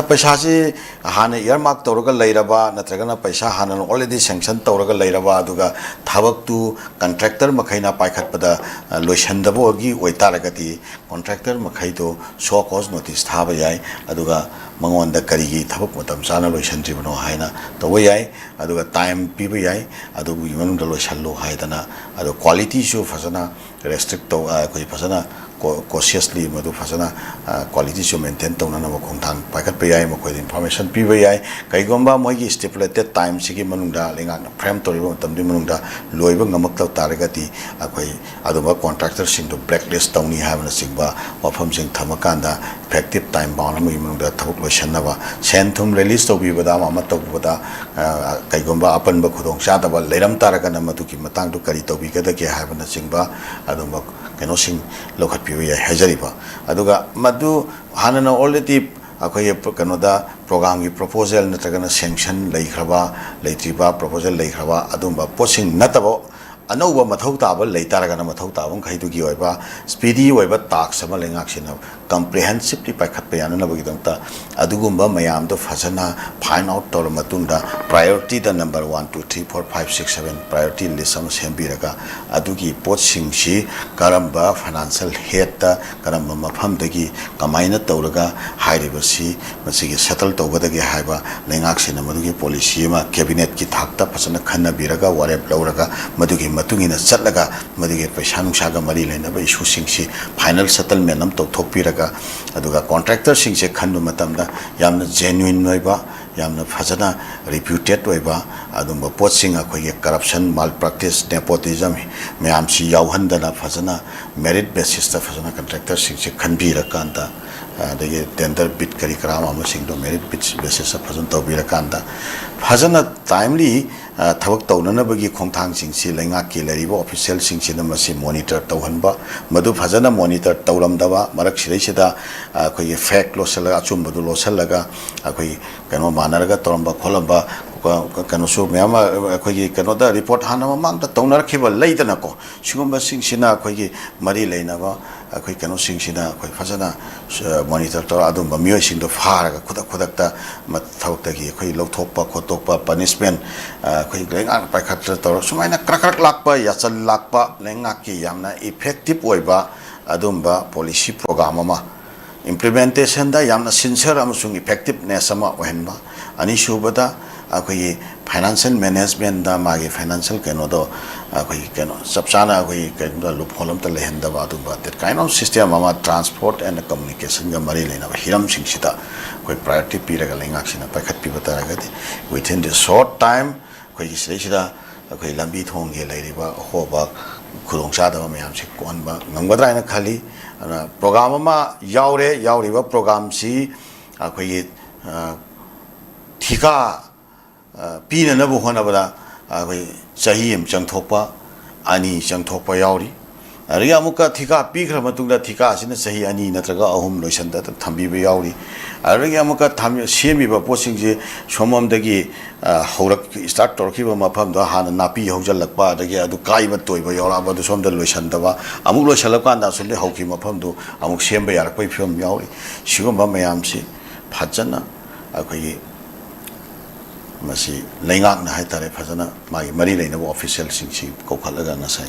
पैसा से हाने इयरमार्क तौरगा लेरबा नत्रगना पैसा हाने ऑलरेडी सैंक्शन तौरगा लेरबा अदुगा थबक तु कॉन्ट्रैक्टर मखैना पाइखतपदा लोइसंदबोगी ओइतारगति कॉन्ट्रैक्टर मखैदो शो कॉज नोटिस थाबा याय अदुगा मंगोंदा करिगी थबक मतम साना लोइसंद्रिबनो हायना तव याय अदुगा टाइम पीबा याय अदुगु इमनुंदा लोइसल्लो हायदना अदु क्वालिटी सु फसना रेस्ट्रिक्ट तो कोई फसना cautiously madu fasana quality so maintain tawna na khongthang paikat pe yai mokoi information pi ba yai kaigomba moi gi stipulated time sigi manungda lenga frame toribo tamdi manungda loiba ngamak taw taragati akoi aduba contractor sing to blacklist tawni habna singba wafam sing thamakanda effective time bound mu manungda thawuk loishanna ba sen thum release to bi bada ma to bada kaigomba apan ba khudong cha da ba leiram taraga na madu ki matang to kari to bi ka da ke habna singba aduba keno sing lokhat piwi hajariba aduga madu hanana already akoy kanoda program gi proposal natragana sanction leikhaba leitriba proposal leikhaba adumba posing natabo anouba mathau taba leitaragana mathau tabam khaidu gi oiba speedy oiba task sama lengaksina comprehensively paikhat pe yanana bagi dangta adugumba mayam do fazana find out tor matunda priority the number 1 2 3 4 5 6 7 priority list sam sembiraga adugi pot singsi karamba financial head ta karamba mafam dagi kamaina tawraga hairibasi masigi settle tawbadagi haiba lengaksina madugi policy ma cabinet ki thakta fasana khanna biraga warep lawraga madugi matungina chatlaga madugi paisa nungsaga mari lena ba issue singsi final settlement nam to thokpiraga aduga contractor singse khannu matamda yamna genuine noiba yamna fazana reputed oiba adumba pot sing akhoi corruption malpractice nepotism mayam si yauhandana fazana merit basis ta fazana contractor singse khanbira kanda dege tender bid kari krama ma sing do merit basis ta fazana tawbira kanda fazana timely thabak tawnana bagi khongthang singsi lenga ki leribo official singsi na masi monitor tawhanba madu fazana monitor tawramdaba marak sirai sida akhoi fact losalaga achumbu losalaga akhoi kano manaraga toramba kholamba kano so mayama akhoi kano da report hana mamang ta tawnar khiba leidana ko sigumba singsina akhoi mari leinaba akhoi kano singsina akhoi fazana monitor tor adumba miyoi singdo faraga khudak ta mathawta gi akhoi lothokpa khotokpa punishment akhoi lenga paikhat tor sumaina krak lakpa yachal lakpa lenga ki yamna effective oiba adumba policy program ama implementation da yamna sincere amasung effectiveness ama ohenba ani shubada akhoi financial management da magi financial keno do akhoi keno sabsana akhoi keno lupholam ta lehenda ba du ba that kind of system ama transport and communication ga mari lena ba hiram sing sita koi priority piraga lenga sina pakhat pi batara ga within the short time koi sida akhoi lambi thong ge leiriba hoba khudong cha da mayam se kon ba ngamgadra ina khali program ama yauriba program si akhoi thika pina na bu hona bada akhoi chahi em changthokpa ani changthokpa yauri ari amuka thika pikhra matungda thika asina chahi ani natraga ahum loisanda thambi ba yauri ari amuka tham semi ba posing je somam dagi haurak start torki ba mafam da hana napi haujalakpa dagi adu kai ba toiba yaura ba du somda loisanda ba amuk loisalaka anda sule hauki mafam du amuk semba yarak pai film yauri sigomba mayam si phajana akhoi masi lengak na hai tare phajana magi mari leina official sing si ko khalaga na sai